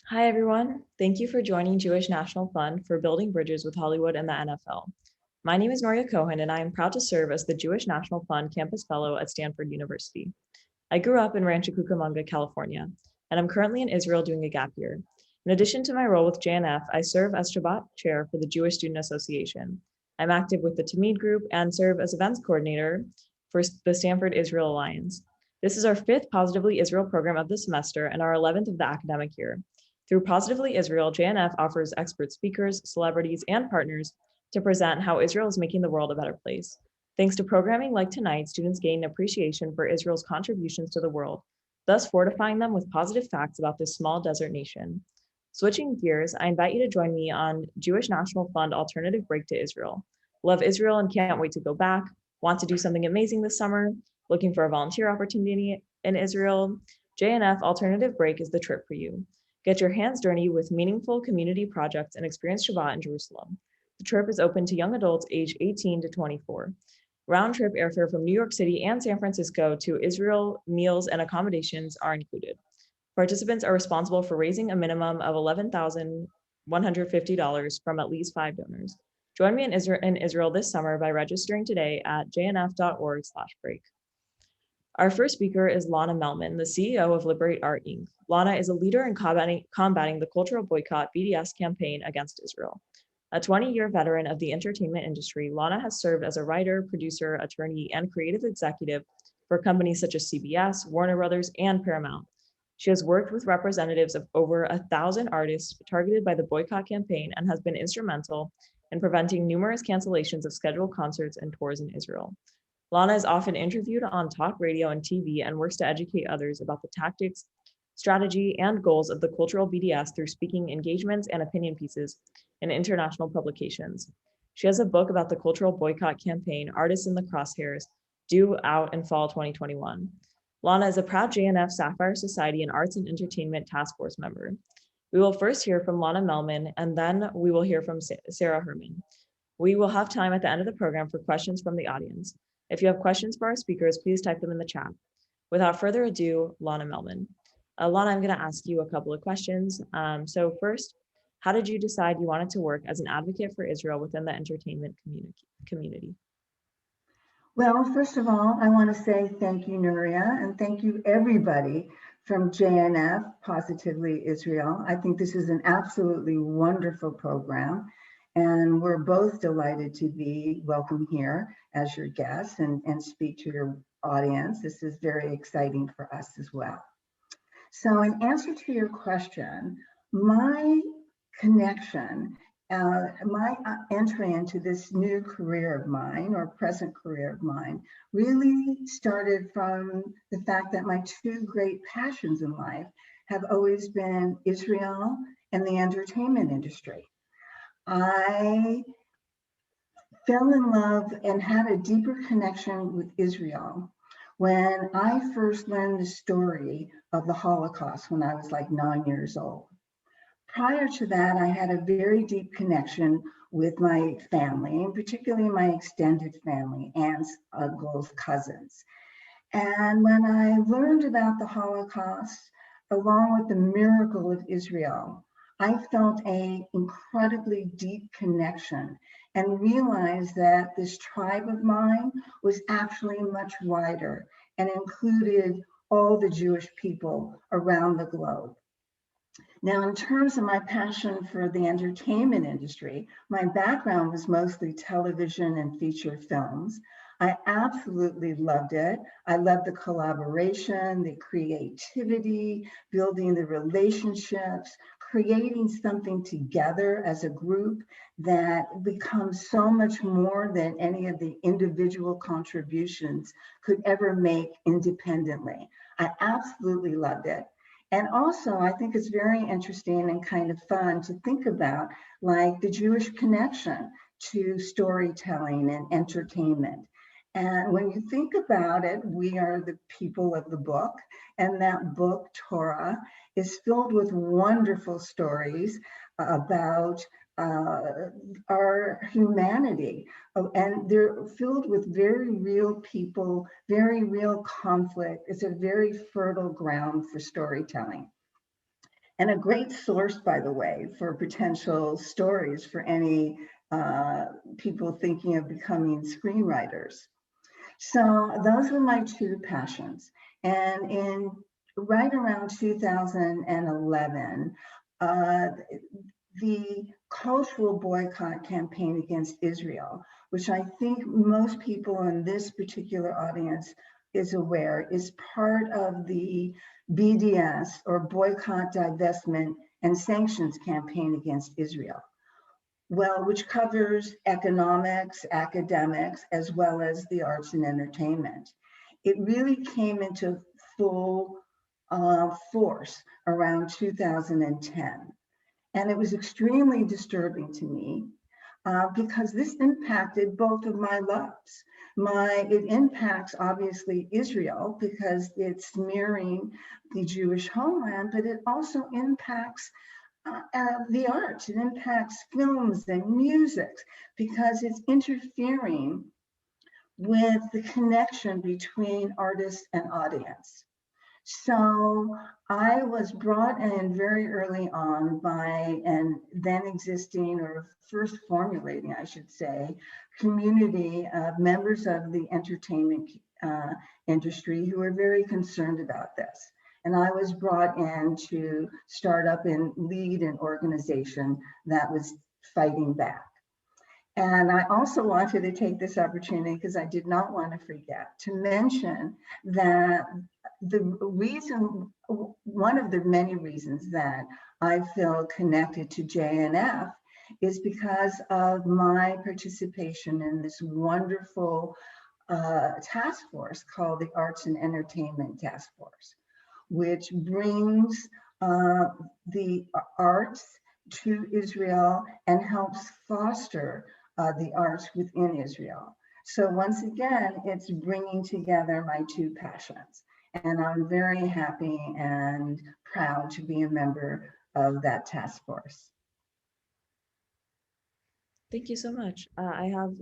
Hi, everyone. Thank you for joining Jewish National Fund for Building Bridges with Hollywood and the NFL. My name is Maria Cohen, and I am proud to serve as the Jewish National Fund Campus Fellow at Stanford University. I grew up in Rancho Cucamonga, California, and I'm currently in Israel doing a gap year. In addition to my role with JNF, I serve as Shabbat Chair for the Jewish Student Association. I'm active with the Tamid Group and serve as events coordinator for the Stanford Israel Alliance. This is our fifth Positively Israel program of the semester and our 11th of the academic year. Through Positively Israel, JNF offers expert speakers, celebrities, and partners to present how Israel is making the world a better place. Thanks to programming like tonight, students gain appreciation for Israel's contributions to the world, thus fortifying them with positive facts about this small desert nation. Switching gears, I invite you to join me on Jewish National Fund Alternative Break to Israel. Love Israel and can't wait to go back. Want to do something amazing this summer? Looking for a volunteer opportunity in Israel? JNF Alternative Break is the trip for you. Get your hands dirty with meaningful community projects and experience Shabbat in Jerusalem. The trip is open to young adults aged 18 to 24. Round trip airfare from New York City and San Francisco to Israel, meals and accommodations are included. Participants are responsible for raising a minimum of $11,150 from at least 5 donors. Join me in Israel this summer by registering today at jnf.org/break. Our first speaker is Lana Melman, the CEO of Liberate Art Inc. Lana is a leader in combating the cultural boycott BDS campaign against Israel. A 20-year veteran of the entertainment industry, Lana has served as a writer, producer, attorney, and creative executive for companies such as CBS, Warner Brothers, and Paramount. She has worked with representatives of over 1,000 artists targeted by the boycott campaign and has been instrumental in preventing numerous cancellations of scheduled concerts and tours in Israel. Lana is often interviewed on talk radio and TV and works to educate others about the tactics, strategy, and goals of the cultural BDS through speaking engagements and opinion pieces in international publications. She has a book about the cultural boycott campaign, Artists in the Crosshairs, due out in fall 2021. Lana is a proud JNF Sapphire Society and Arts and Entertainment Task Force member. We will first hear from Lana Melman, and then we will hear from Sarah Herman. We will have time at the end of the program for questions from the audience. If you have questions for our speakers, please type them in the chat. Without further ado, Lana Melman. Lana, I'm going to ask you a couple of questions. So first, how did you decide you wanted to work as an advocate for Israel within the entertainment community? Well, first of all, I want to say thank you, Nuria, and thank you everybody from JNF, Positively Israel. I think this is an absolutely wonderful program, and we're both delighted to be welcome here as your guests and speak to your audience. This is very exciting for us as well. So in answer to your question, my connection, my entry into this new career of mine or present career of mine really started from the fact that my two great passions in life have always been Israel and the entertainment industry. I fell in love and had a deeper connection with Israel when I first learned the story of the Holocaust when I was like 9 years old. Prior to that, I had a very deep connection with my family, and particularly my extended family, aunts, uncles, cousins. And when I learned about the Holocaust, along with the miracle of Israel, I felt an incredibly deep connection and realized that this tribe of mine was actually much wider and included all the Jewish people around the globe. Now, in terms of my passion for the entertainment industry, my background was mostly television and feature films. I absolutely loved it. I loved the collaboration, the creativity, building the relationships, creating something together as a group that becomes so much more than any of the individual contributions could ever make independently. I absolutely loved it. And also, I think it's very interesting and kind of fun to think about like the Jewish connection to storytelling and entertainment. And when you think about it, we are the people of the book, and that book, Torah, is filled with wonderful stories about our humanity. Oh, and they're filled with very real people, very real conflict. It's a very fertile ground for storytelling. and a great source, by the way, for potential stories for any people thinking of becoming screenwriters. So those were my two passions. And in right around 2011, the cultural boycott campaign against Israel, which I think most people in this particular audience is aware, is part of the BDS, or Boycott, Divestment, and Sanctions campaign against Israel. Well, which covers economics, academics, as well as the arts and entertainment. It really came into full force around 2010. And it was extremely disturbing to me because this impacted both of my loves. It impacts obviously Israel because it's smearing the Jewish homeland, but it also impacts the arts. It impacts films and music because it's interfering with the connection between artist and audience. So I was brought in very early on by an then existing, or first formulating, I should say, community of members of the entertainment industry who were very concerned about this. And I was brought in to start up and lead an organization that was fighting back. And I also wanted to take this opportunity, because I did not want to forget, to mention that one of the many reasons that I feel connected to JNF is because of my participation in this wonderful task force called the Arts and Entertainment Task Force, which brings the arts to Israel and helps foster the arts within Israel. So once again, it's bringing together my two passions. And I'm very happy and proud to be a member of that task force. Thank you so much. I have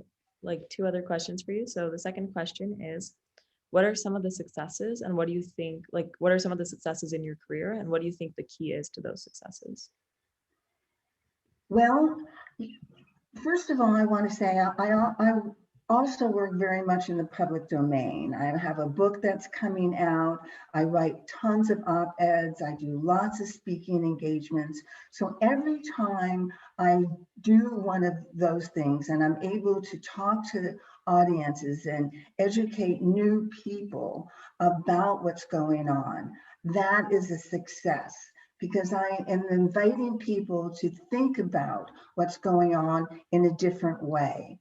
like two other questions for you. So the second question is, what are some of the successes, and what do you think, what are some of the successes in your career, and what do you think the key is to those successes? Well, first of all, I want to say I also work very much in the public domain. I have a book that's coming out. I write tons of op-eds. I do lots of speaking engagements. So every time I do one of those things and I'm able to talk to audiences and educate new people about what's going on, that is a success, because I am inviting people to think about what's going on in a different way.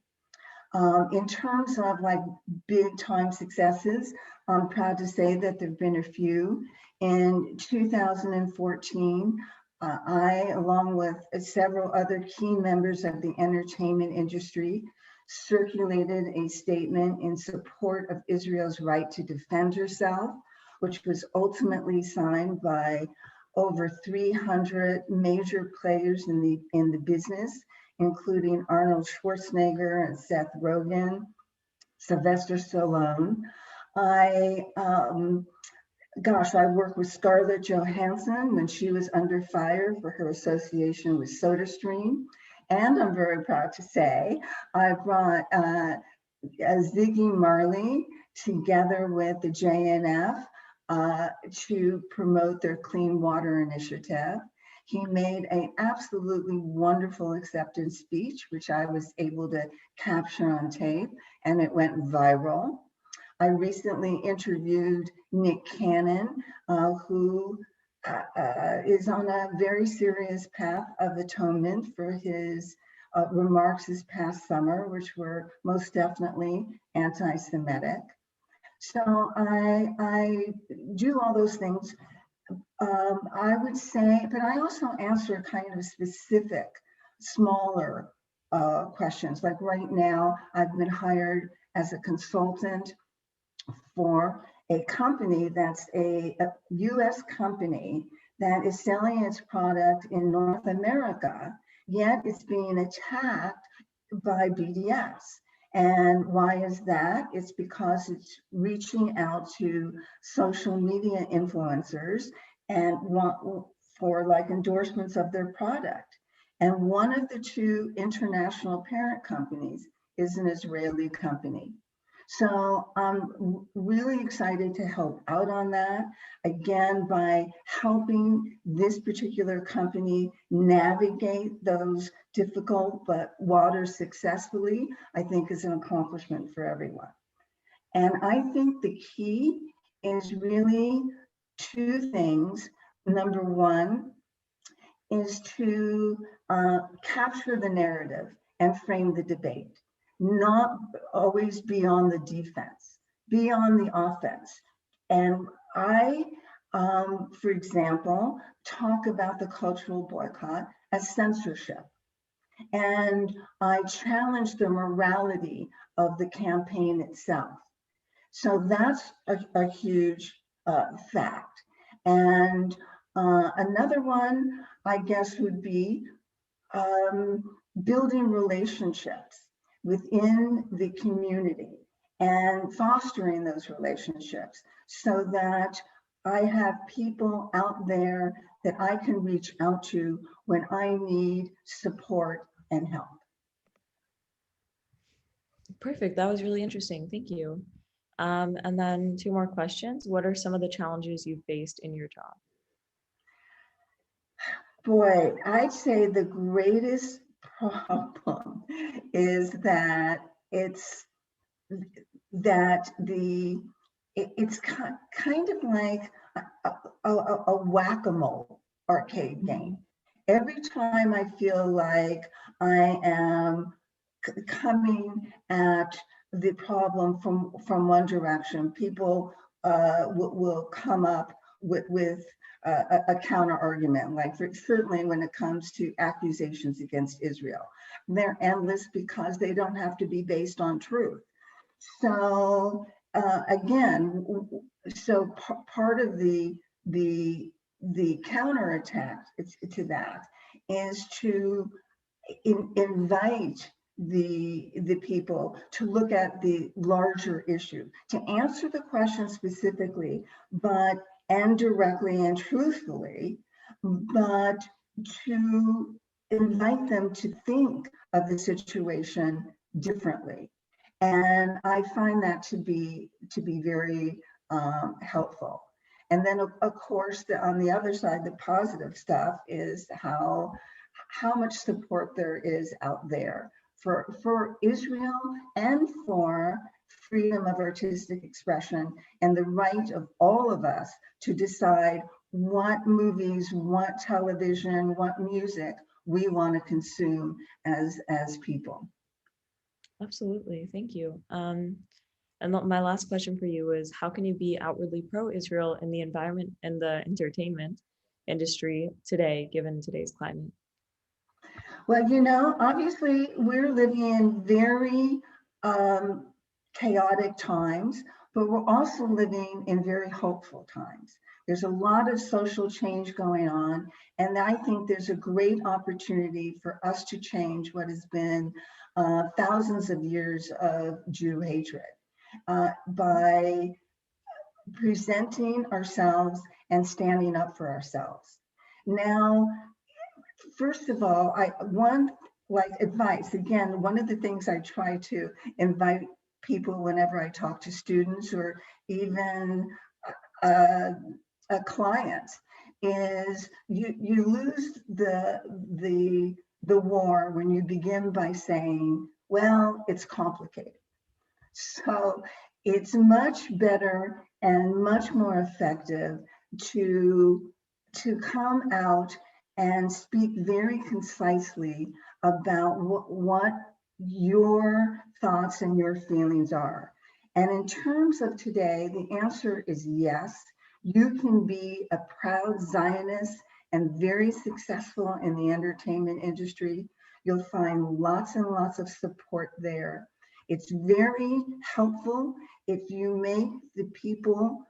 In terms of like big time successes, I'm proud to say that there've been a few. In 2014, I, along with several other key members of the entertainment industry, circulated a statement in support of Israel's right to defend herself, which was ultimately signed by over 300 major players in the business, including Arnold Schwarzenegger and Seth Rogen, Sylvester Stallone. I worked with Scarlett Johansson when she was under fire for her association with SodaStream. And I'm very proud to say I brought Ziggy Marley together with the JNF to promote their clean water initiative. He made an absolutely wonderful acceptance speech, which I was able to capture on tape, and it went viral. I recently interviewed Nick Cannon, who is on a very serious path of atonement for his remarks this past summer, which were most definitely anti-Semitic. So I do all those things. I would say, but I also answer kind of specific, smaller questions. Like right now, I've been hired as a consultant for a company that's a US company that is selling its product in North America, yet it's being attacked by BDS. And why is that? It's because it's reaching out to social media influencers and for like endorsements of their product. And one of the two international parent companies is an Israeli company. So I'm really excited to help out on that, again, by helping this particular company navigate those difficult but waters successfully, I think is an accomplishment for everyone. And I think the key is really two things. Number one is to capture the narrative and frame the debate, not always be on the defense, be on the offense. And I, for example, talk about the cultural boycott as censorship. And I challenge the morality of the campaign itself. So that's a huge fact. And another one, I guess, would be building relationships within the community and fostering those relationships so that I have people out there that I can reach out to when I need support and help. Perfect. That was really interesting. Thank you. And then two more questions. What are some of the challenges you faced in your job? Boy, I'd say the greatest problem is that it's kind of like a whack-a-mole arcade game. Every time I feel like I am coming at the problem from one direction, people will come up with a counter argument, like certainly when it comes to accusations against Israel. They're endless because they don't have to be based on truth. So again, part of the counterattack to that is to invite the people to look at the larger issue, to answer the question specifically, and directly and truthfully, but to invite them to think of the situation differently. And I find that to be very helpful. And then of course, on the other side, the positive stuff is how much support there is out there for Israel and for freedom of artistic expression and the right of all of us to decide what movies, what television, what music we want to consume as people. Absolutely. Thank you. And my last question for you is, how can you be outwardly pro-Israel in the environment and the entertainment industry today, given today's climate? Well, obviously we're living in very chaotic times, but we're also living in very hopeful times. There's a lot of social change going on, and I think there's a great opportunity for us to change what has been thousands of years of Jew hatred by presenting ourselves and standing up for ourselves. Now, first of all, advice, again, one of the things I try to invite people whenever I talk to students or even clients is you lose the war when you begin by saying, well, it's complicated. So it's much better and much more effective to come out and speak very concisely about what your thoughts and your feelings are. And in terms of today, the answer is yes. You can be a proud Zionist and very successful in the entertainment industry. You'll find lots and lots of support there. It's very helpful if you make the people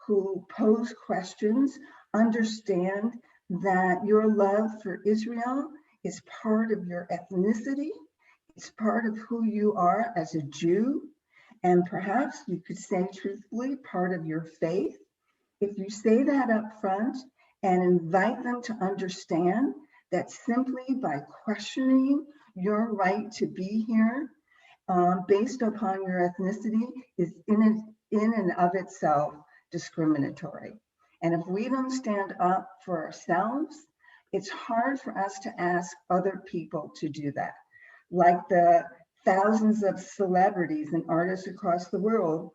who pose questions understand that your love for Israel is part of your ethnicity. It's part of who you are as a Jew. And perhaps you could say truthfully, part of your faith. If you say that up front and invite them to understand that simply by questioning your right to be here based upon your ethnicity is in and of itself discriminatory. And if we don't stand up for ourselves, it's hard for us to ask other people to do that. Like the thousands of celebrities and artists across the world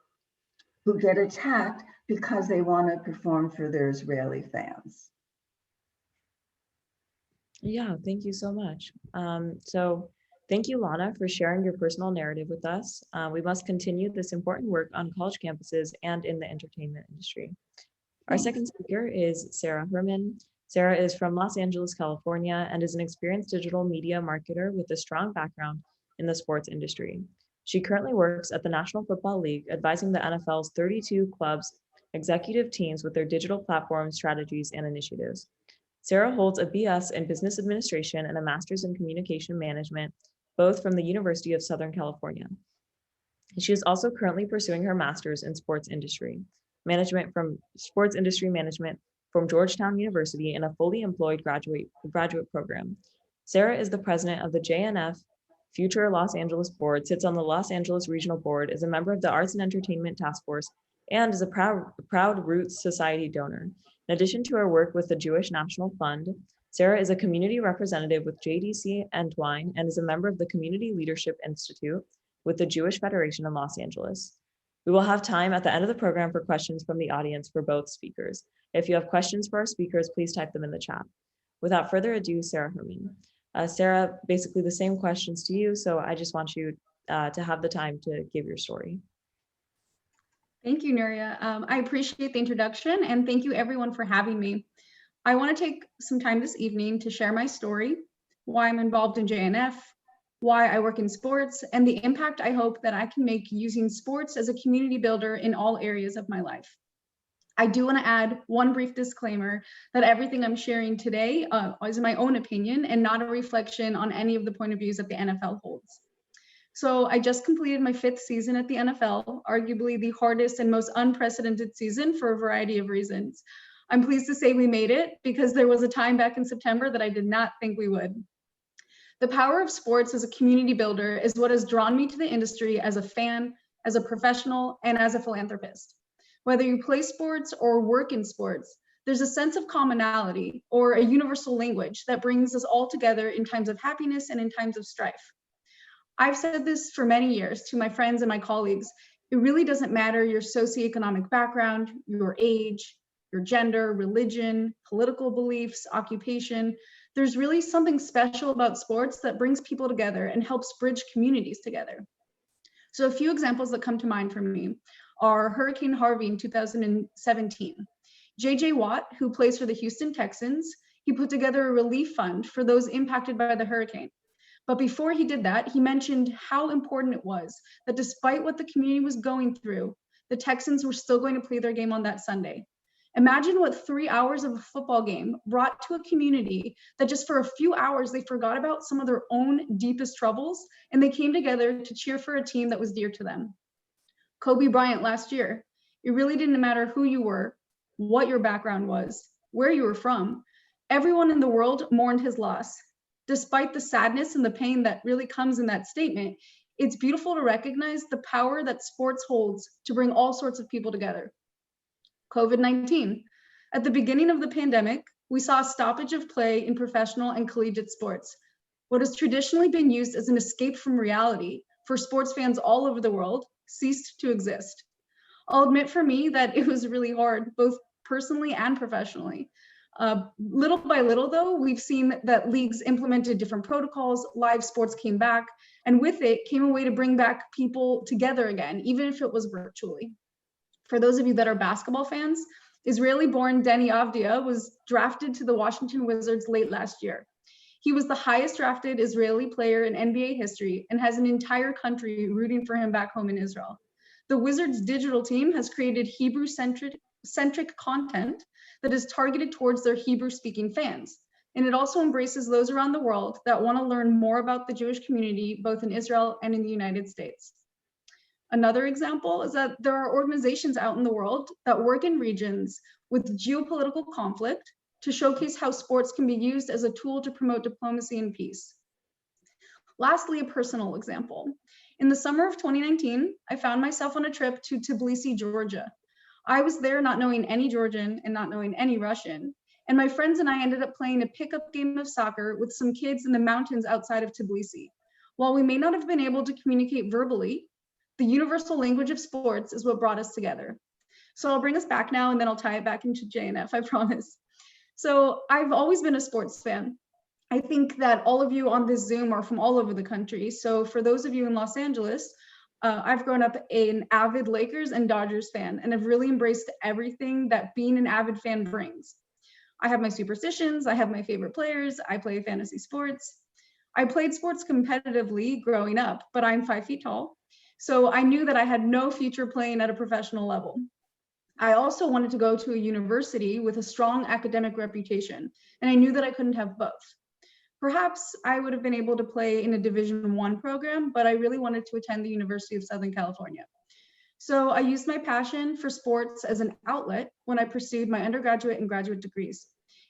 who get attacked because they want to perform for their Israeli fans. Yeah, thank you so much. So thank you, Lana, for sharing your personal narrative with us. We must continue this important work on college campuses and in the entertainment industry. Our Thanks. second speaker is Sarah Herman. Sarah is from Los Angeles, California, and is an experienced digital media marketer with a strong background in the sports industry. She currently works at the National Football League, advising the NFL's 32 clubs' executive teams with their digital platform strategies and initiatives. Sarah holds a BS in Business Administration and a Master's in Communication Management, both from the University of Southern California. She is also currently pursuing her Master's in Sports Industry Management from Georgetown University in a fully employed graduate program. Sarah is the president of the JNF Future Los Angeles Board, sits on the Los Angeles Regional Board, is a member of the Arts and Entertainment Task Force, and is a proud Roots Society donor. In addition to her work with the Jewish National Fund, Sarah is a community representative with JDC Entwine and is a member of the Community Leadership Institute with the Jewish Federation in Los Angeles. We will have time at the end of the program for questions from the audience for both speakers. If you have questions for our speakers, please type them in the chat. Without further ado, Sarah Herman. Sarah, basically the same questions to you, so I just want you to have the time to give your story. Thank you, Nuria. I appreciate the introduction, and thank you everyone for having me. I want to take some time this evening to share my story, why I'm involved in JNF, why I work in sports, and the impact I hope that I can make using sports as a community builder in all areas of my life. I do want to add one brief disclaimer that everything I'm sharing today is my own opinion and not a reflection on any of the point of views that the NFL holds. So I just completed my 5th season at the NFL, arguably the hardest and most unprecedented season for a variety of reasons. I'm pleased to say we made it because there was a time back in September that I did not think we would. The power of sports as a community builder is what has drawn me to the industry as a fan, as a professional, and as a philanthropist. Whether you play sports or work in sports, there's a sense of commonality or a universal language that brings us all together in times of happiness and in times of strife. I've said this for many years to my friends and my colleagues. It really doesn't matter your socioeconomic background, your age, your gender, religion, political beliefs, occupation. There's really something special about sports that brings people together and helps bridge communities together. So a few examples that come to mind for me are Hurricane Harvey in 2017. JJ Watt, who plays for the Houston Texans, he put together a relief fund for those impacted by the hurricane. But before he did that, he mentioned how important it was that despite what the community was going through, the Texans were still going to play their game on that Sunday. Imagine what 3 hours of a football game brought to a community that just for a few hours, they forgot about some of their own deepest troubles and they came together to cheer for a team that was dear to them. Kobe Bryant last year, it really didn't matter who you were, what your background was, where you were from. Everyone in the world mourned his loss. Despite the sadness and the pain that really comes in that statement, it's beautiful to recognize the power that sports holds to bring all sorts of people together. COVID-19. At the beginning of the pandemic, we saw a stoppage of play in professional and collegiate sports. What has traditionally been used as an escape from reality for sports fans all over the world ceased to exist. I'll admit for me that it was really hard, both personally and professionally. Little by little, though, we've seen that leagues implemented different protocols, live sports came back, and with it came a way to bring back people together again, even if it was virtually. For those of you that are basketball fans, Israeli-born Deni Avdia was drafted to the Washington Wizards late last year. He was the highest drafted Israeli player in NBA history and has an entire country rooting for him back home in Israel. The Wizards digital team has created Hebrew-centric content that is targeted towards their Hebrew-speaking fans. And it also embraces those around the world that want to learn more about the Jewish community, both in Israel and in the United States. Another example is that there are organizations out in the world that work in regions with geopolitical conflict, to showcase how sports can be used as a tool to promote diplomacy and peace. Lastly, a personal example. In the summer of 2019, I found myself on a trip to Tbilisi, Georgia. I was there not knowing any Georgian and not knowing any Russian, and my friends and I ended up playing a pickup game of soccer with some kids in the mountains outside of Tbilisi. While we may not have been able to communicate verbally, the universal language of sports is what brought us together. So I'll bring us back now and then I'll tie it back into JNF, I promise. So I've always been a sports fan. I think that all of you on this Zoom are from all over the country. So for those of you in Los Angeles, I've grown up an avid Lakers and Dodgers fan, and I've really embraced everything that being an avid fan brings. I have my superstitions, I have my favorite players, I play fantasy sports. I played sports competitively growing up, but I'm 5 feet tall. So I knew that I had no future playing at a professional level. I also wanted to go to a university with a strong academic reputation, and I knew that I couldn't have both. Perhaps I would have been able to play in a Division I program, but I really wanted to attend the University of Southern California. So I used my passion for sports as an outlet when I pursued my undergraduate and graduate degrees.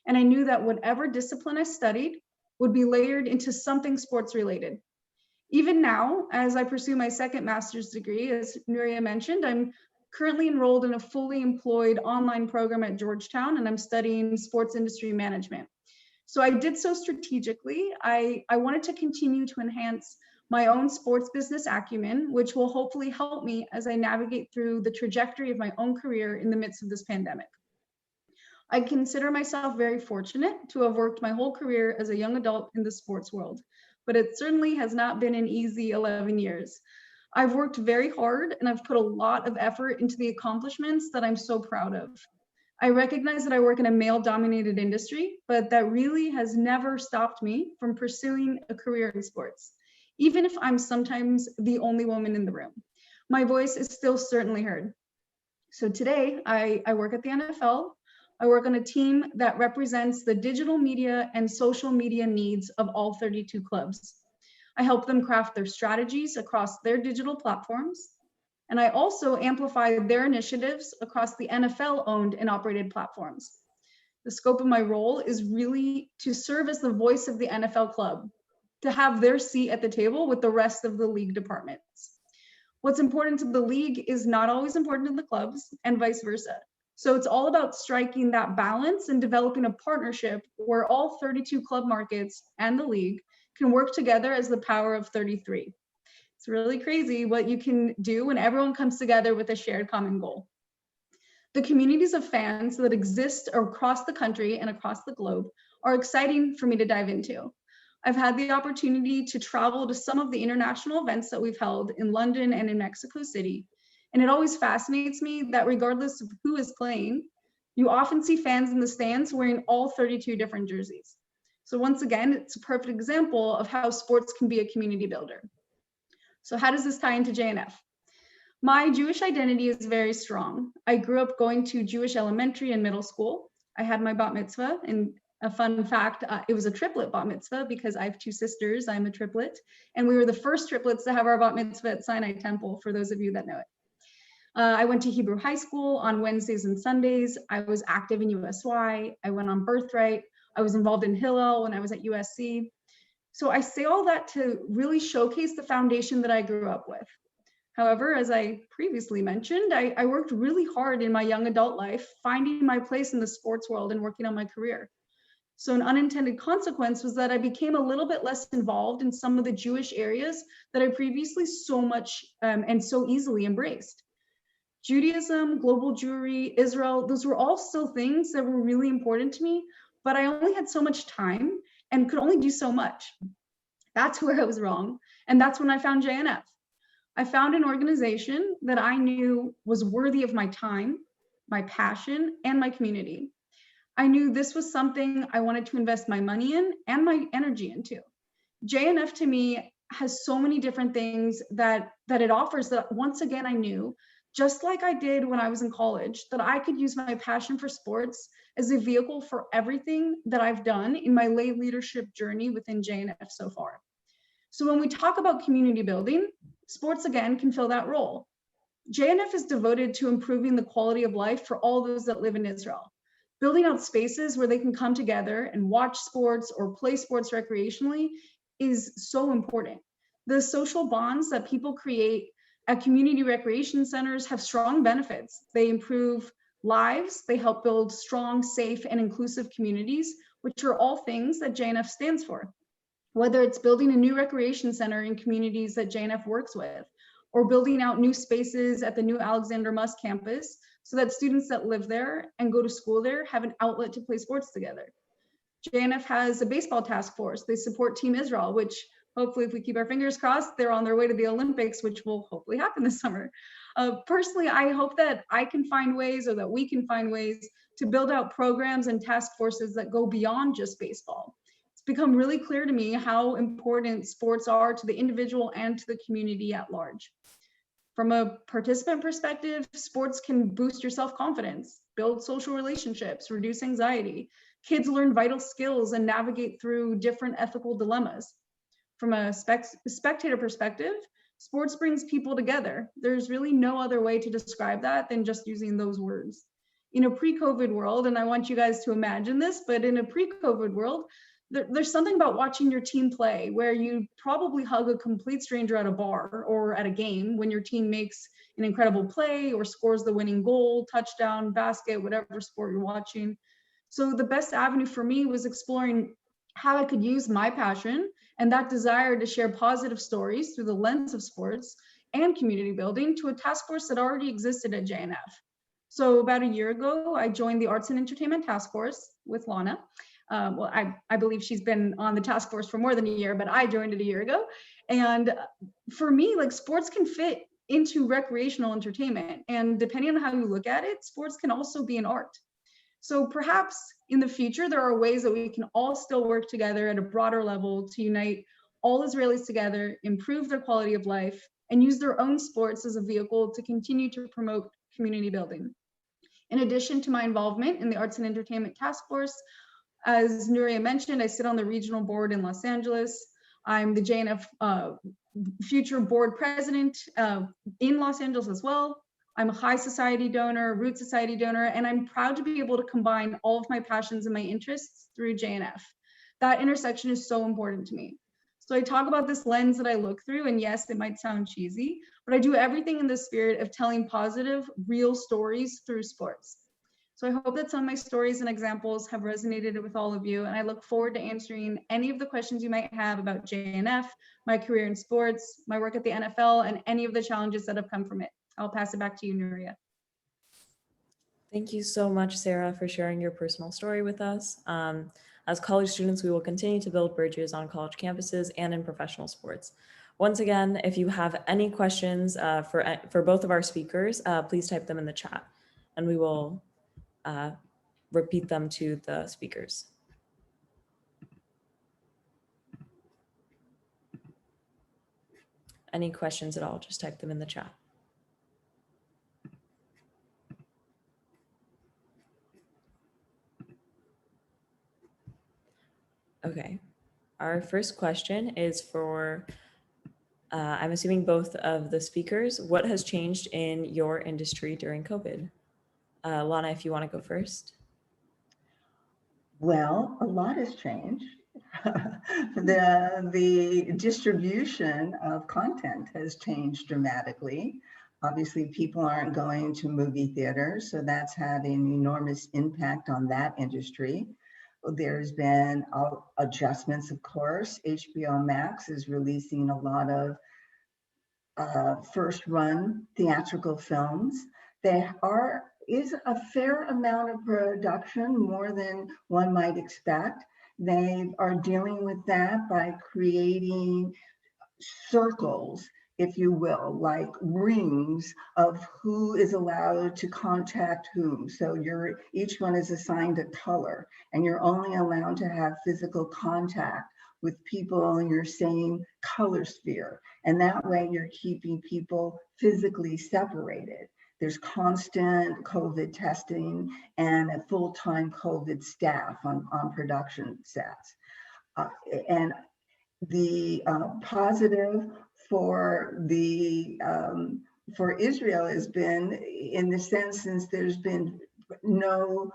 And I knew that whatever discipline I studied would be layered into something sports related. Even now, as I pursue my second master's degree, as Nuria mentioned, I'm currently enrolled in a fully employed online program at Georgetown, and I'm studying sports industry management. So I did so strategically. I wanted to continue to enhance my own sports business acumen, which will hopefully help me as I navigate through the trajectory of my own career in the midst of this pandemic. I consider myself very fortunate to have worked my whole career as a young adult in the sports world, but it certainly has not been an easy 11 years. I've worked very hard and I've put a lot of effort into the accomplishments that I'm so proud of. I recognize that I work in a male-dominated industry, but that really has never stopped me from pursuing a career in sports, even if I'm sometimes the only woman in the room. My voice is still certainly heard. So today, I work at the NFL. I work on a team that represents the digital media and social media needs of all 32 clubs. I help them craft their strategies across their digital platforms. And I also amplify their initiatives across the NFL-owned and operated platforms. The scope of my role is really to serve as the voice of the NFL club, to have their seat at the table with the rest of the league departments. What's important to the league is not always important to the clubs, and vice versa. So it's all about striking that balance and developing a partnership where all 32 club markets and the league can work together as the power of 33. It's really crazy what you can do when everyone comes together with a shared common goal. The communities of fans that exist across the country and across the globe are exciting for me to dive into. I've had the opportunity to travel to some of the international events that we've held in London and in Mexico City. And it always fascinates me that regardless of who is playing, you often see fans in the stands wearing all 32 different jerseys. So once again, it's a perfect example of how sports can be a community builder. So how does this tie into JNF? My Jewish identity is very strong. I grew up going to Jewish elementary and middle school. I had my bat mitzvah, and a fun fact, it was a triplet bat mitzvah because I have 2 sisters, I'm a triplet, and we were the first triplets to have our bat mitzvah at Sinai Temple, for those of you that know it. I went to Hebrew high school on Wednesdays and Sundays. I was active in USY. I went on Birthright. I was involved in Hillel when I was at USC. So I say all that to really showcase the foundation that I grew up with. However, as I previously mentioned, I worked really hard in my young adult life, finding my place in the sports world and working on my career. So an unintended consequence was that I became a little bit less involved in some of the Jewish areas that I previously so much and so easily embraced. Judaism, global Jewry, Israel, those were all still things that were really important to me, but I only had so much time and could only do so much. That's where I was wrong. And that's when I found JNF. I found an organization that I knew was worthy of my time, my passion, and my community. I knew this was something I wanted to invest my money in and my energy into. JNF to me has so many different things that it offers that once again I knew, just like I did when I was in college, that I could use my passion for sports as a vehicle for everything that I've done in my lay leadership journey within JNF so far. So when we talk about community building, sports again can fill that role. JNF is devoted to improving the quality of life for all those that live in Israel. Building out spaces where they can come together and watch sports or play sports recreationally is so important. The social bonds that people create at community recreation centers have strong benefits. They improve lives, they help build strong, safe, and inclusive communities, which are all things that JNF stands for. Whether it's building a new recreation center in communities that JNF works with, or building out new spaces at the new Alexander Muss campus so that students that live there and go to school there have an outlet to play sports together. JNF has a baseball task force. They support Team Israel, which hopefully, if we keep our fingers crossed, they're on their way to the Olympics, which will hopefully happen this summer. Personally, I hope that I can find ways, or that we can find ways, to build out programs and task forces that go beyond just baseball. It's become really clear to me how important sports are to the individual and to the community at large. From a participant perspective, sports can boost your self-confidence, build social relationships, reduce anxiety. Kids learn vital skills and navigate through different ethical dilemmas. From a spectator perspective, sports brings people together. There's really no other way to describe that than just using those words. In a pre-COVID world, and I want you guys to imagine this, but in a pre-COVID world, there's something about watching your team play where you probably hug a complete stranger at a bar or at a game when your team makes an incredible play or scores the winning goal, touchdown, basket, whatever sport you're watching. So the best avenue for me was exploring how I could use my passion and that desire to share positive stories through the lens of sports and community building to a task force that already existed at JNF. So about a year ago, I joined the Arts and Entertainment Task Force with Lana. Well, I believe she's been on the task force for more than a year, but I joined it a year ago. And for me, like, sports can fit into recreational entertainment. And depending on how you look at it, sports can also be an art. So perhaps in the future, there are ways that we can all still work together at a broader level to unite all Israelis together, improve their quality of life, and use their own sports as a vehicle to continue to promote community building. In addition to my involvement in the Arts and Entertainment Task Force, as Nuria mentioned, I sit on the regional board in Los Angeles. I'm the JNF future board president in Los Angeles as well. I'm a High Society donor, Root Society donor, and I'm proud to be able to combine all of my passions and my interests through JNF. That intersection is so important to me. So I talk about this lens that I look through, and yes, it might sound cheesy, but I do everything in the spirit of telling positive, real stories through sports. So I hope that some of my stories and examples have resonated with all of you, and I look forward to answering any of the questions you might have about JNF, my career in sports, my work at the NFL, and any of the challenges that have come from it. I'll pass it back to you, Nuria. Thank you so much, Sarah, for sharing your personal story with us. As college students, we will continue to build bridges on college campuses and in professional sports. Once again, if you have any questions for both of our speakers, please type them in the chat, and we will repeat them to the speakers. Any questions at all, just type them in the chat. Okay, our first question is for, I'm assuming both of the speakers. What has changed in your industry during COVID? Lana, if you want to go first. Well, a lot has changed. The distribution of content has changed dramatically. Obviously, people aren't going to movie theaters, so that's had an enormous impact on that industry. There's been adjustments, of course. HBO Max is releasing a lot of first-run theatrical films. There is a fair amount of production, more than one might expect. They are dealing with that by creating circles, if you will, like rings of who is allowed to contact whom. So each one is assigned a color, and you're only allowed to have physical contact with people in your same color sphere. And that way you're keeping people physically separated. There's constant COVID testing and a full-time COVID staff on production sets. And the positive for Israel has been, in the sense, since there's been no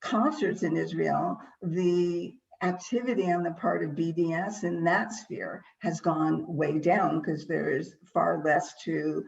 concerts in Israel, the activity on the part of BDS in that sphere has gone way down because there is far less to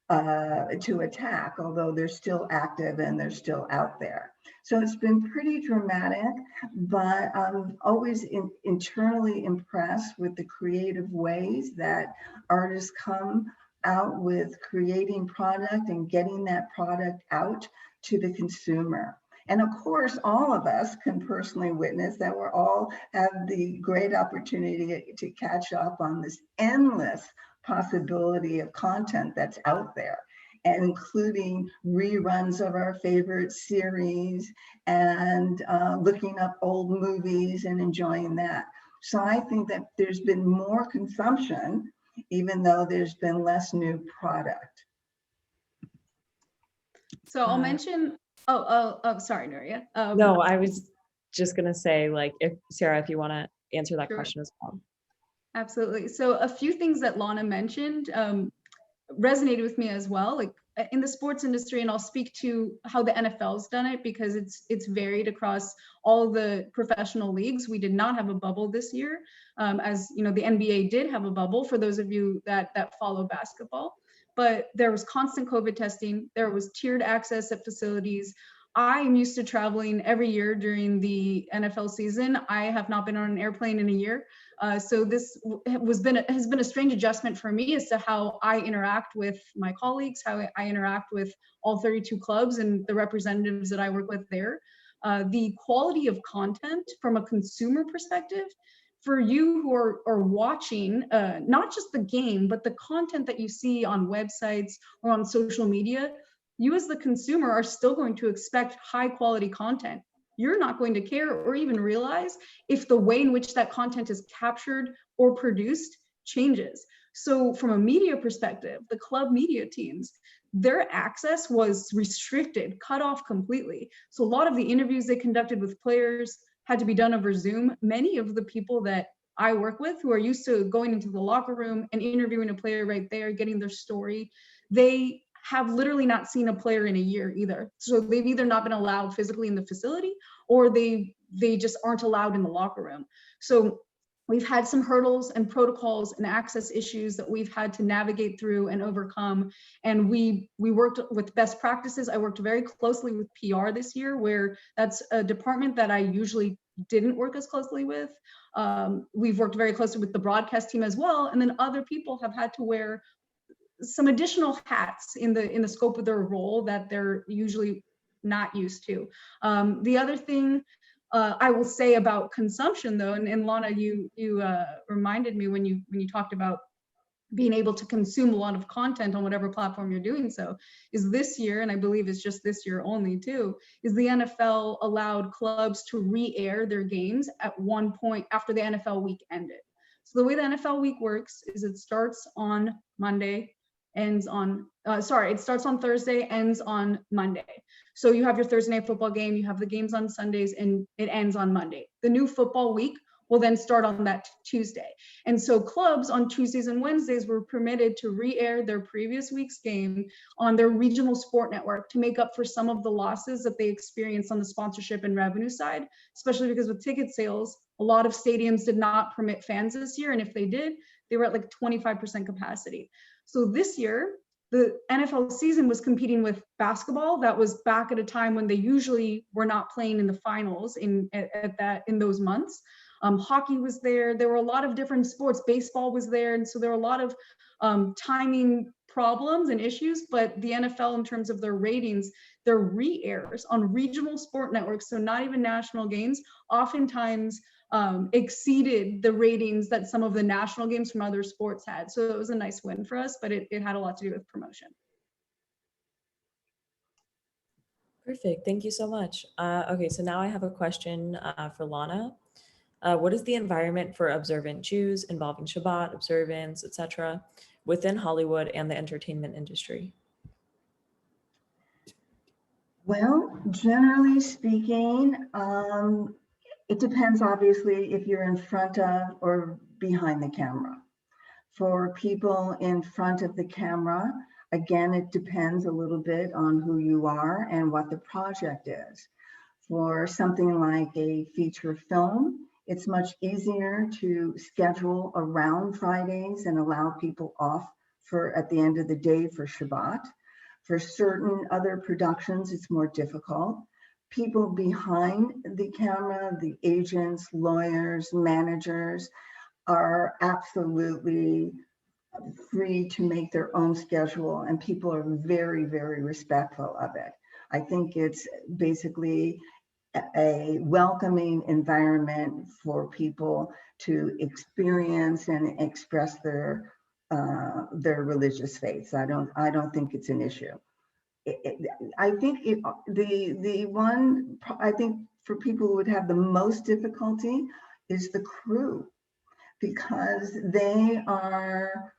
attack, although they're still active and they're still out there. So it's been pretty dramatic, but I'm always internally impressed with the creative ways that artists come out with creating product and getting that product out to the consumer. And of course, all of us can personally witness that we're all have the great opportunity to catch up on this endless possibility of content that's out there, and including reruns of our favorite series and looking up old movies and enjoying that. So I think that there's been more consumption, even though there's been less new product. So I'll mention, sorry, Nuria. No, I was just gonna say, like, if Sarah, if you want to answer that Sure. question as well. Absolutely. So a few things that Lana mentioned resonated with me as well. Like in the sports industry, and I'll speak to how the NFL's done it because it's varied across all the professional leagues. We did not have a bubble this year, as you know, the NBA did have a bubble for those of you that follow basketball. But there was constant COVID testing. There was tiered access at facilities. I am used to traveling every year during the NFL season. I have not been on an airplane in a year. So this has been a strange adjustment for me as to how I interact with my colleagues, how I interact with all 32 clubs and the representatives that I work with there. The quality of content from a consumer perspective, for you who are watching, not just the game, but the content that you see on websites or on social media, you as the consumer are still going to expect high quality content. You're not going to care or even realize if the way in which that content is captured or produced changes. So from a media perspective, the club media teams, their access was restricted, cut off completely. So a lot of the interviews they conducted with players had to be done over Zoom. Many of the people that I work with who are used to going into the locker room and interviewing a player right there, getting their story, they have literally not seen a player in a year either. So they've either not been allowed physically in the facility or they just aren't allowed in the locker room. So we've had some hurdles and protocols and access issues that we've had to navigate through and overcome. And we worked with best practices. I worked very closely with PR this year, where that's a department that I usually didn't work as closely with. We've worked very closely with the broadcast team as well. And then other people have had to wear some additional hats in the scope of their role that they're usually not used to. The other thing I will say about consumption, though, and Lana, you reminded me when you talked about being able to consume a lot of content on whatever platform you're doing so, is this year, and I believe it's just this year only too, is the NFL allowed clubs to re-air their games at one point after the NFL week ended. So the way the NFL week works is it starts on Monday, ends on, it starts on Thursday, ends on Monday. So you have your Thursday night football game, you have the games on Sundays, and it ends on Monday. The new football week will then start on that Tuesday. And so clubs on Tuesdays and Wednesdays were permitted to re-air their previous week's game on their regional sport network to make up for some of the losses that they experienced on the sponsorship and revenue side, especially because with ticket sales, a lot of stadiums did not permit fans this year. And if they did, they were at like 25% capacity. So this year, the NFL season was competing with basketball. That was back at a time when they usually were not playing in the finals in those months. Hockey was there. There were a lot of different sports. Baseball was there. And so there were a lot of timing problems and issues, but the NFL, in terms of their ratings, their re-airs on regional sport networks, so not even national games, oftentimes exceeded the ratings that some of the national games from other sports had. So it was a nice win for us, but it had a lot to do with promotion. Perfect. Thank you so much. Okay, so now I have a question for Lana. What is the environment for observant Jews involving Shabbat, observance, etc., within Hollywood and the entertainment industry? Well, generally speaking, it depends, obviously, if you're in front of or behind the camera. For people in front of the camera, again, it depends a little bit on who you are and what the project is. For something like a feature film, it's much easier to schedule around Fridays and allow people off for at the end of the day for Shabbat. For certain other productions, it's more difficult. People behind the camera, the agents, lawyers, managers, are absolutely free to make their own schedule, and people are very, very respectful of it. I think it's basically a welcoming environment for people to experience and express their religious faiths. I don't think it's an issue. I think the one I think for people who would have the most difficulty is the crew, because they are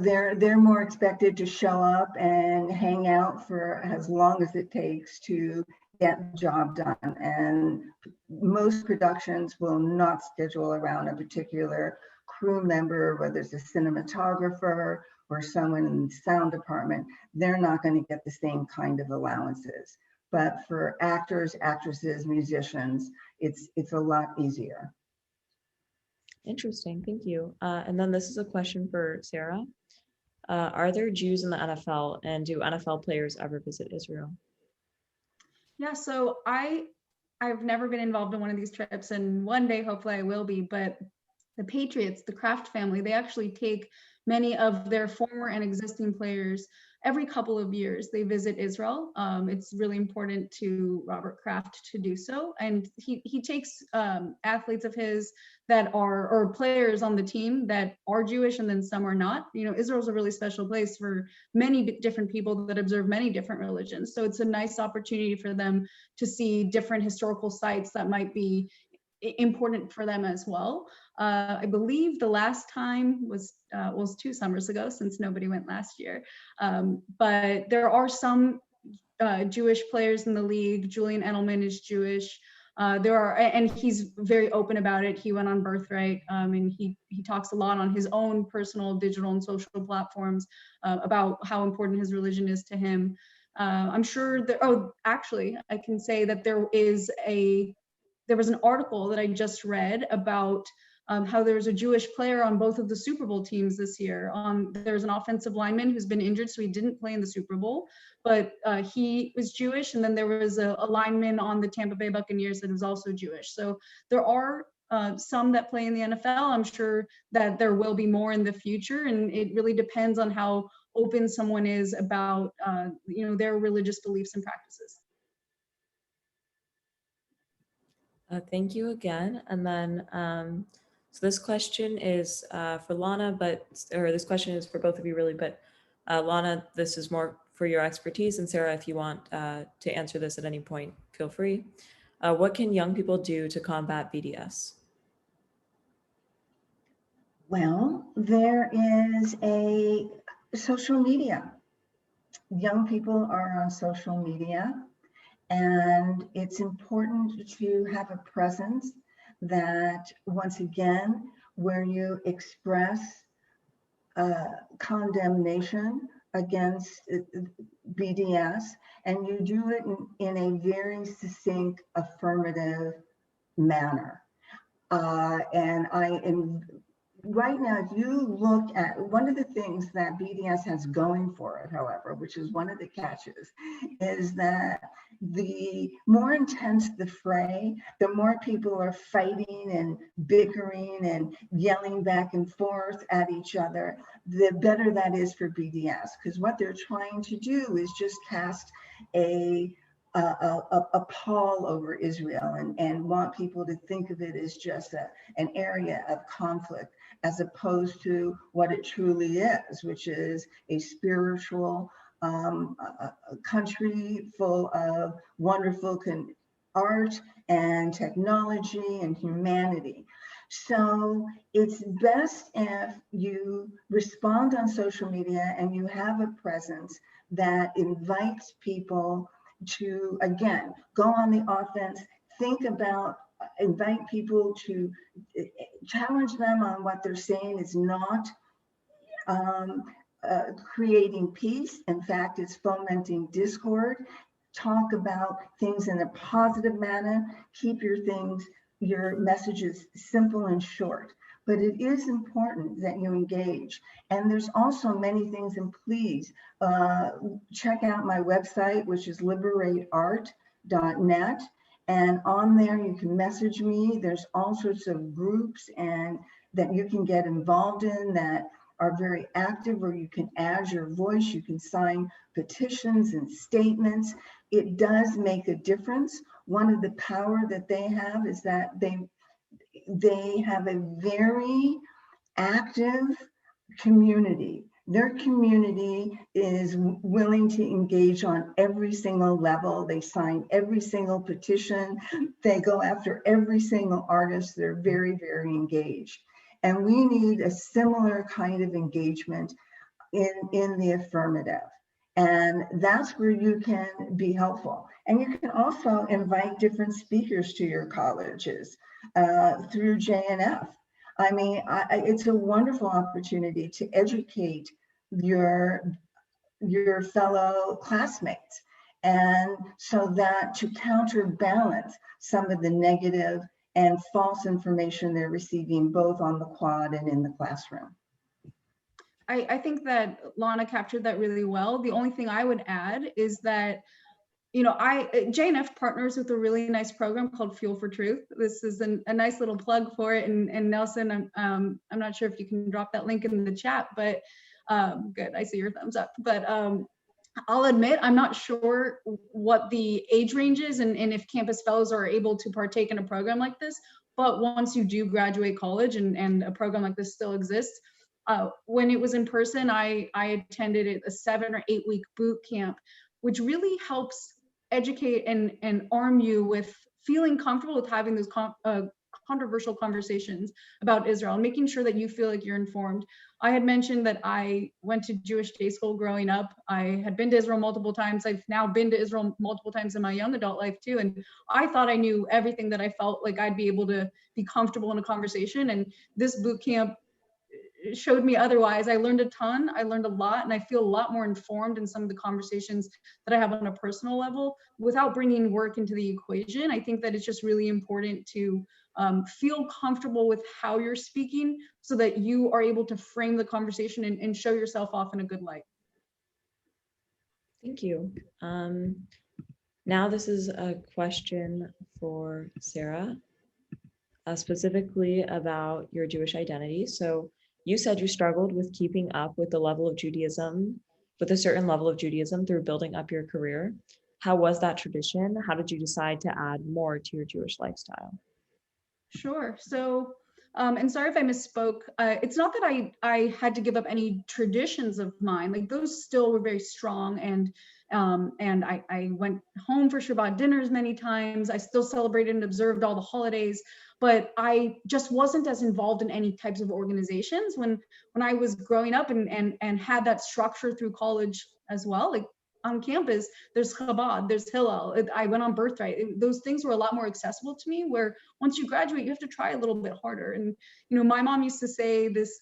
they're more expected to show up and hang out for as long as it takes to get the job done. And most productions will not schedule around a particular crew member, whether it's a cinematographer or someone in the sound department. They're not going to get the same kind of allowances. But for actors, actresses, musicians, it's a lot easier. Interesting, thank you. And then this is a question for Sarah. Are there Jews in the NFL, and do NFL players ever visit Israel? Yeah, so I've never been involved in one of these trips, and one day hopefully I will be, but the Patriots, the Kraft family, they actually take many of their former and existing players every couple of years. They visit Israel. It's really important to Robert Kraft to do so. And he takes athletes of his that are, or players on the team that are Jewish, and then some are not. You know, Israel's a really special place for many different people that observe many different religions. So it's a nice opportunity for them to see different historical sites that might be important for them as well. I believe the last time was 2 summers ago, since nobody went last year. But there are some Jewish players in the league. Julian Edelman is Jewish. And he's very open about it. He went on Birthright, and he talks a lot on his own personal digital and social platforms about how important his religion is to him. I'm sure that, actually, I can say that there was an article that I just read about how there was a Jewish player on both of the Super Bowl teams this year. There's an offensive lineman who's been injured, so he didn't play in the Super Bowl, but he was Jewish. And then there was a lineman on the Tampa Bay Buccaneers that was also Jewish. So there are some that play in the NFL. I'm sure that there will be more in the future, and it really depends on how open someone is about their religious beliefs and practices. Thank you again. And then, so this question is for Lana, this question is for both of you really, but Lana, this is more for your expertise, and Sarah, if you want to answer this at any point, feel free. What can young people do to combat BDS? Well, there is a social media. Young people are on social media, and it's important to have a presence that, once again, where you express condemnation against BDS, and you do it in a very succinct, affirmative manner. Right now, if you look at one of the things that BDS has going for it, however, which is one of the catches, is that the more intense the fray, the more people are fighting and bickering and yelling back and forth at each other, the better that is for BDS, because what they're trying to do is just cast a pall over Israel and want people to think of it as just an area of conflict, as opposed to what it truly is, which is a spiritual a country full of wonderful art and technology and humanity. So it's best if you respond on social media and you have a presence that invites people to, again, go on the offense, invite people to challenge them on what they're saying is not creating peace. In fact, it's fomenting discord. talk about things in a positive manner, keep your messages simple and short. But it is important that you engage. And there's also many things, and please check out my website, which is liberateart.net. And on there, you can message me. There's all sorts of groups and that you can get involved in that are very active, where you can add your voice, you can sign petitions and statements. It does make a difference. One of the power that they have is that they have a very active community. Their community is willing to engage on every single level. They sign every single petition. They go after every single artist. They're very, very engaged. And we need a similar kind of engagement in the affirmative. And that's where you can be helpful. And you can also invite different speakers to your colleges through JNF. I mean, it's a wonderful opportunity to educate your fellow classmates. And so that to counterbalance some of the negative and false information they're receiving both on the quad and in the classroom. I think that Lana captured that really well. The only thing I would add is that, you know, JNF partners with a really nice program called Fuel for Truth. This is a nice little plug for it. And Nelson, I'm not sure if you can drop that link in the chat, but good, I see your thumbs up. But I'll admit, I'm not sure what the age range is and if campus fellows are able to partake in a program like this. But once you do graduate college and a program like this still exists, when it was in person, I attended a 7 or 8 week boot camp, which really helps educate and arm you with feeling comfortable with having those controversial conversations about Israel and making sure that you feel like you're informed. I had mentioned that I went to Jewish day school growing up. I had been to Israel multiple times. I've now been to Israel multiple times in my young adult life too. And I thought I knew everything that I felt like I'd be able to be comfortable in a conversation. And this boot camp showed me otherwise. I learned a ton. I learned a lot, and I feel a lot more informed in some of the conversations that I have on a personal level without bringing work into the equation. I think that it's just really important to feel comfortable with how you're speaking so that you are able to frame the conversation and show yourself off in a good light. Thank you. Now this is a question for Sarah, specifically about your Jewish identity. So you said you struggled with keeping up with the level of Judaism, with a certain level of Judaism through building up your career. How was that tradition? How did you decide to add more to your Jewish lifestyle? Sure. So, and sorry if I misspoke. It's not that I had to give up any traditions of mine. Like those still were very strong, and I went home for Shabbat dinners many times. I still celebrated and observed all the holidays, but I just wasn't as involved in any types of organizations when I was growing up and had that structure through college as well. Like on campus, there's Chabad, there's Hillel. I went on Birthright. Those things were a lot more accessible to me, where once you graduate, you have to try a little bit harder. And, you know, my mom used to say this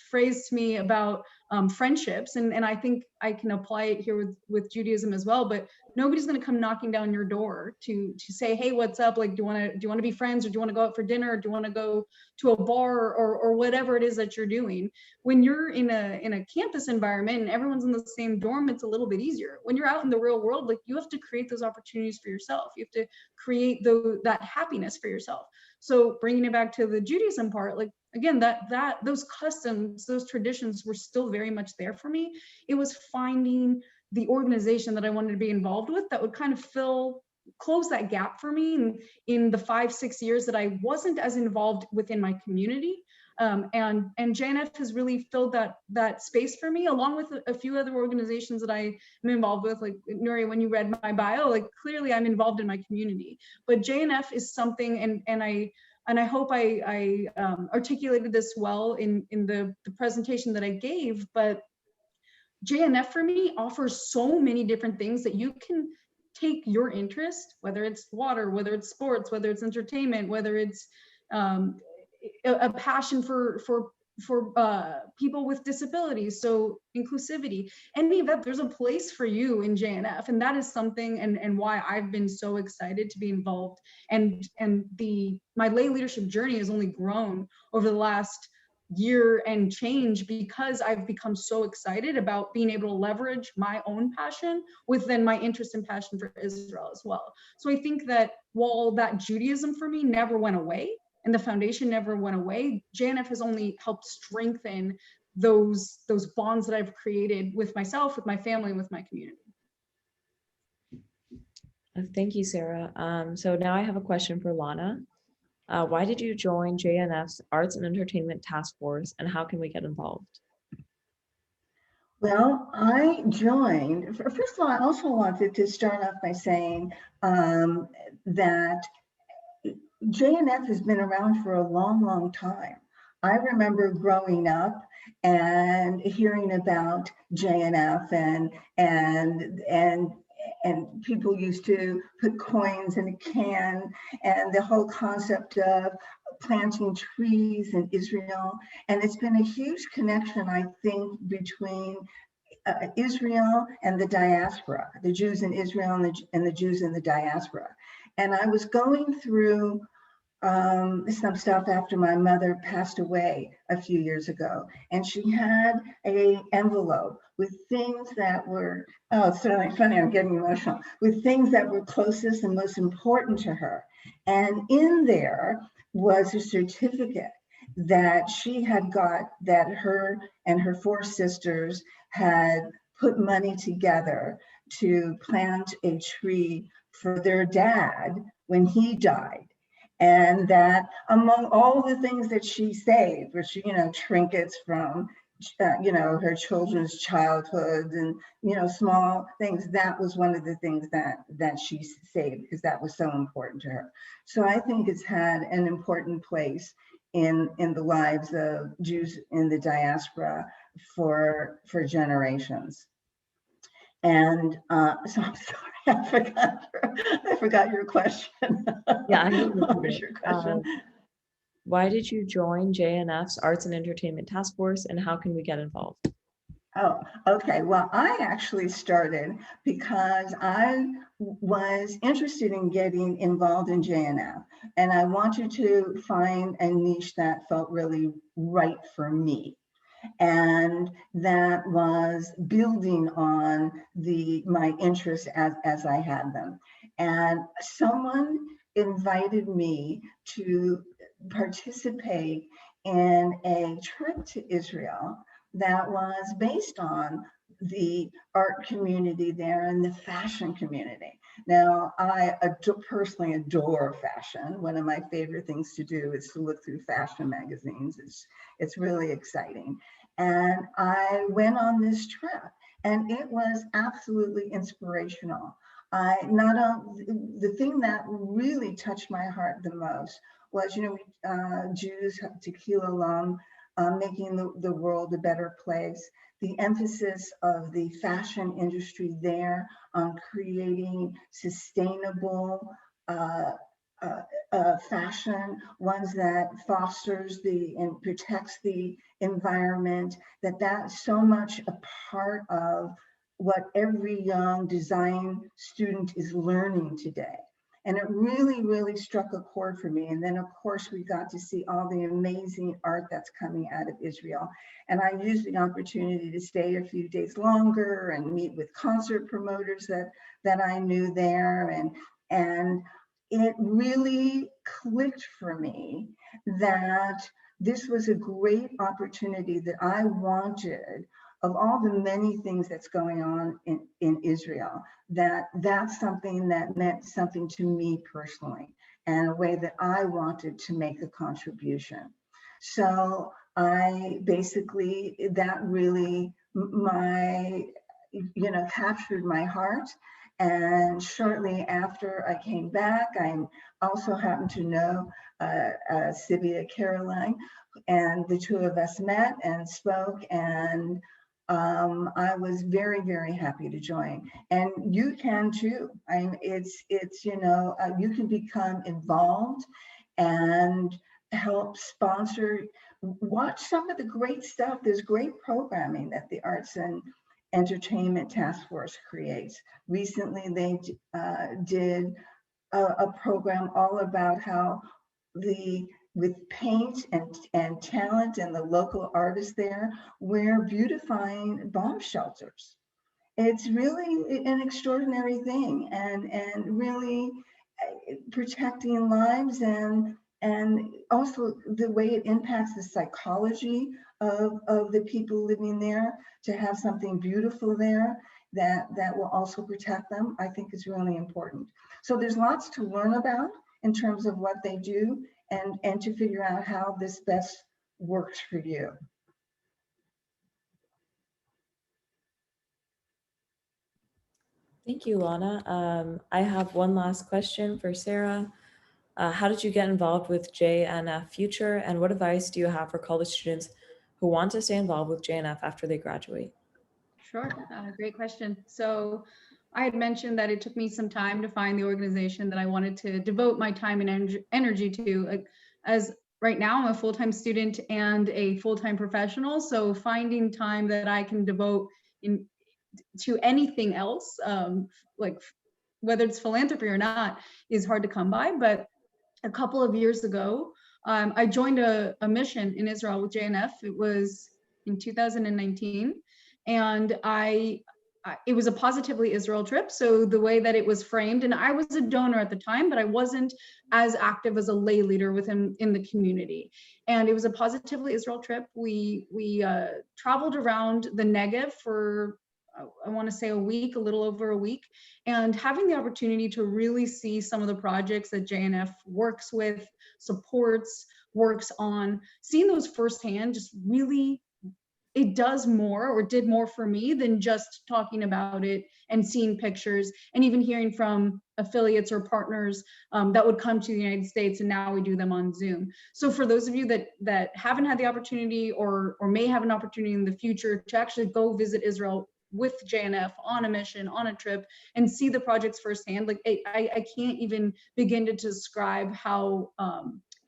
phrase to me about friendships, and I think I can apply it here with Judaism as well, but nobody's going to come knocking down your door to say, hey, what's up? Like, do you want to be friends, or do you want to go out for dinner, or do you want to go to a bar, or whatever it is that you're doing? When you're in a campus environment and everyone's in the same dorm, it's a little bit easier. When you're out in the real world, like you have to create those opportunities for yourself. You have to create that happiness for yourself. So bringing it back to the Judaism part, like again, those customs, those traditions were still very much there for me. It was finding the organization that I wanted to be involved with that would kind of close that gap for me in the 5-6 years that I wasn't as involved within my community. And JNF has really filled that space for me, along with a few other organizations that I am involved with. Like Nuri, when you read my bio, like clearly I'm involved in my community. But JNF is something, and I hope I articulated this well in the presentation that I gave, but JNF for me offers so many different things that you can take your interest, whether it's water, whether it's sports, whether it's entertainment, whether it's a passion for people with disabilities, so inclusivity, any of that, there's a place for you in JNF, and that is something, and why I've been so excited to be involved. And my lay leadership journey has only grown over the last year and change, because I've become so excited about being able to leverage my own passion within my interest and passion for Israel as well. So I think that while that Judaism for me never went away, and the foundation never went away, JNF has only helped strengthen those bonds that I've created with myself, with my family, and with my community. Thank you, Sarah. So now I have a question for Lana. Why did you join JNF's Arts and Entertainment Task Force, and how can we get involved? Well, I joined, first of all, I also wanted to start off by saying that JNF has been around for a long, long time. I remember growing up and hearing about JNF, and people used to put coins in a can, and the whole concept of planting trees in Israel. And it's been a huge connection, I think, between Israel and the diaspora, the Jews in Israel and the Jews in the diaspora. And I was going through some stuff after my mother passed away a few years ago, and she had an envelope with things that were, oh, it's certainly funny, I'm getting emotional, with things that were closest and most important to her. And in there was a certificate that she had got, that her and her 4 sisters had put money together to plant a tree for their dad when he died. And that among all the things that she saved, which, trinkets from, her children's childhood and, small things, that was one of the things that she saved, because that was so important to her. So I think it's had an important place in the lives of Jews in the diaspora for generations. And so I'm sorry, I forgot your question. Yeah, What was your question? Why did you join JNF's Arts and Entertainment Task Force, and how can we get involved? Oh, okay. Well, I actually started because I was interested in getting involved in JNF, and I wanted to find a niche that felt really right for me. And that was building on my interests as I had them. And someone invited me to participate in a trip to Israel that was based on the art community there and the fashion community. Now, I personally adore fashion. One of my favorite things to do is to look through fashion magazines. It's really exciting. And I went on this trip, and it was absolutely inspirational. The thing that really touched my heart the most was, Jews, Tequila alum, making the world a better place. The emphasis of the fashion industry there on creating sustainable fashion, ones that fosters and protects the environment, that's so much a part of what every young design student is learning today. And it really, really struck a chord for me. And then, of course, we got to see all the amazing art that's coming out of Israel. And I used the opportunity to stay a few days longer and meet with concert promoters that I knew there. And it really clicked for me that this was a great opportunity that I wanted. Of all the many things that's going on in Israel, that's something that meant something to me personally, and a way that I wanted to make a contribution. So I basically, that really captured my heart. And shortly after I came back, I also happened to know Sylvia Caroline, and the two of us met and spoke, and I was very, very happy to join. And you can too. You can become involved and help sponsor watch some of the great stuff. There's great programming that the Arts and Entertainment Task Force creates. Recently, they did a program all about how with paint and talent and the local artists there, we're beautifying bomb shelters. It's really an extraordinary thing, and really protecting lives, and also the way it impacts the psychology of the people living there, to have something beautiful there that will also protect them, I think is really important. So there's lots to learn about in terms of what they do, and to figure out how this best works for you. Thank you, Lana. I have one last question for Sarah. How did you get involved with JNF Future, and what advice do you have for college students who want to stay involved with JNF after they graduate? Sure, great question. So I had mentioned that it took me some time to find the organization that I wanted to devote my time and energy to. As right now, I'm a full-time student and a full-time professional, so finding time that I can devote to anything else, like whether it's philanthropy or not, is hard to come by. But a couple of years ago, I joined a mission in Israel with JNF. It was in 2019, and it was a Positively Israel trip. So the way that it was framed, and I was a donor at the time, but I wasn't as active as a lay leader within in the community. And it was a Positively Israel trip. We traveled around the Negev for, I want to say, a week, a little over a week, and having the opportunity to really see some of the projects that JNF works with, supports, works on, seeing those firsthand, just really, it does more, or did more for me than just talking about it and seeing pictures, and even hearing from affiliates or partners that would come to the United States, and now we do them on Zoom. So for those of you that haven't had the opportunity, or may have an opportunity in the future to actually go visit Israel with JNF on a mission, on a trip, and see the projects firsthand, like I can't even begin to describe how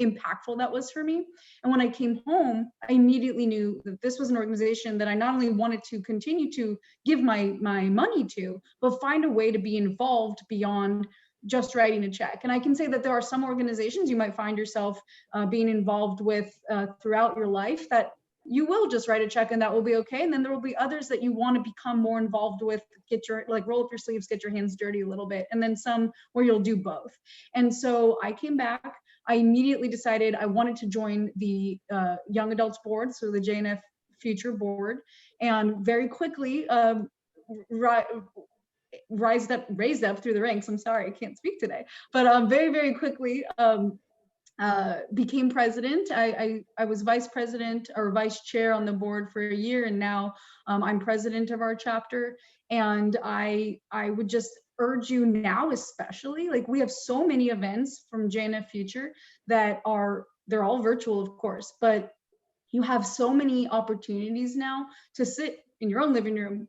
impactful that was for me. And when I came home, I immediately knew that this was an organization that I not only wanted to continue to give my money to, but find a way to be involved beyond just writing a check. And I can say that there are some organizations you might find yourself being involved with throughout your life, that you will just write a check and that will be okay. And then there will be others that you want to become more involved with, get your, like, roll up your sleeves, get your hands dirty a little bit. And then some where you'll do both. And so I came back, I immediately decided I wanted to join the Young Adults Board, so the JNF Future Board, and very quickly raised up through the ranks. I'm sorry, I can't speak today, but very, very quickly became president. I was vice president or vice chair on the board for a year, and now I'm president of our chapter. And I would just urge you now, especially, like, we have so many events from JNF Future that they're all virtual, of course, but you have so many opportunities now to sit in your own living room,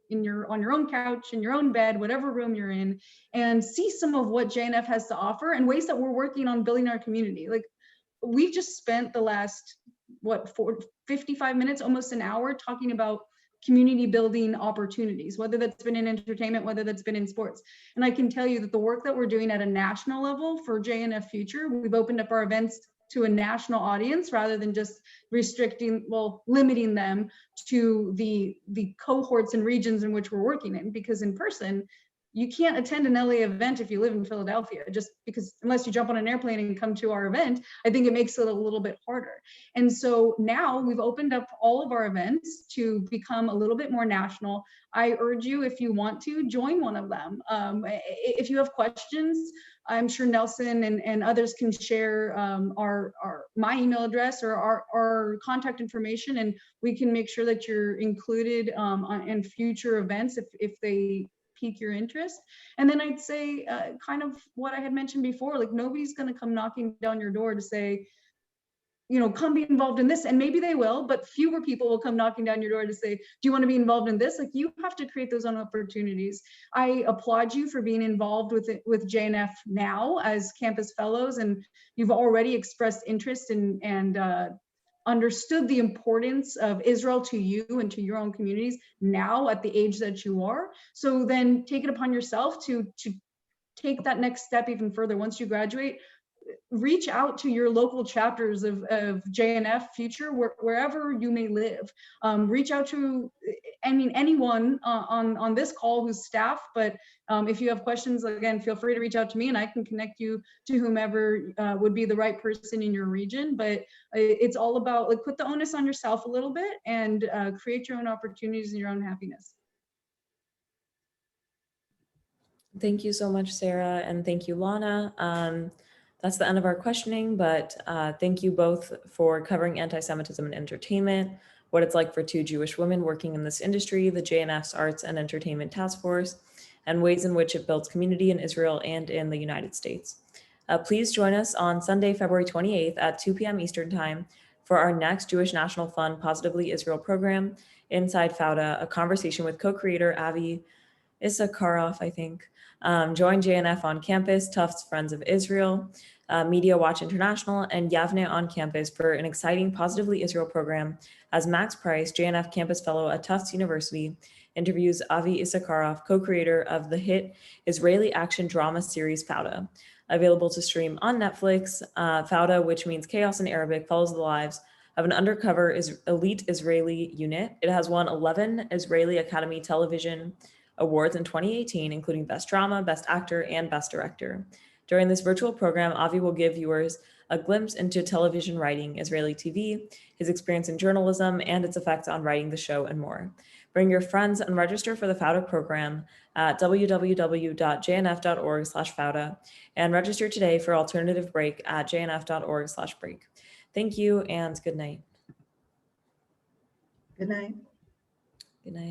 on your own couch, in your own bed, whatever room you're in, and see some of what JNF has to offer and ways that we're working on building our community. Like, we've just spent the last 55 minutes, almost an hour, talking about community building opportunities, whether that's been in entertainment, whether that's been in sports. And I can tell you that the work that we're doing at a national level for JNF Future, we've opened up our events to a national audience rather than just limiting them to the cohorts and regions in which we're working in. Because in person, you can't attend an LA event if you live in Philadelphia, just because, unless you jump on an airplane and come to our event, I think it makes it a little bit harder. And so now we've opened up all of our events to become a little bit more national. I urge you, if you want to, join one of them. If you have questions, I'm sure Nelson and others can share my email address or our contact information, and we can make sure that you're included in future events if they pique your interest. And then I'd say kind of what I had mentioned before, like, nobody's going to come knocking down your door to say, you know, come be involved in this. And maybe they will, but fewer people will come knocking down your door to say, do you want to be involved in this? Like, you have to create those own opportunities. I applaud you for being involved with JNF now as campus fellows, and you've already expressed interest and understood the importance of Israel to you and to your own communities now at the age that you are. So then take it upon yourself to take that next step even further. Once you graduate, reach out to your local chapters of JNF Future, wherever you may live. Reach out to, anyone on this call who's staff, but if you have questions, again, feel free to reach out to me and I can connect you to whomever would be the right person in your region. But it's all about, like, put the onus on yourself a little bit and create your own opportunities and your own happiness. Thank you so much, Sarah, and thank you, Lana. That's the end of our questioning, but thank you both for covering anti-Semitism in entertainment, what it's like for two Jewish women working in this industry, the JNF's Arts and Entertainment Task Force, and ways in which it builds community in Israel and in the United States. Please join us on Sunday, February 28th at 2 p.m. Eastern Time for our next Jewish National Fund Positively Israel program, Inside Fauda, a conversation with co-creator Avi Issacharoff, I think. Join JNF on Campus, Tufts Friends of Israel, Media Watch International, and Yavne on Campus for an exciting Positively Israel program as Max Price, JNF Campus Fellow at Tufts University, interviews Avi Issacharoff, co-creator of the hit Israeli action drama series Fauda. Available to stream on Netflix, Fauda, which means chaos in Arabic, follows the lives of an undercover elite Israeli unit. It has won 11 Israeli Academy Television Awards in 2018, including Best Drama, Best Actor, and Best Director. During this virtual program, Avi will give viewers a glimpse into television writing, Israeli TV, his experience in journalism, and its effects on writing the show, and more. Bring your friends and register for the Fauda program at www.jnf.org/Fauda and register today for Alternative Break at jnf.org/break. Thank you and good night. Good night. Good night.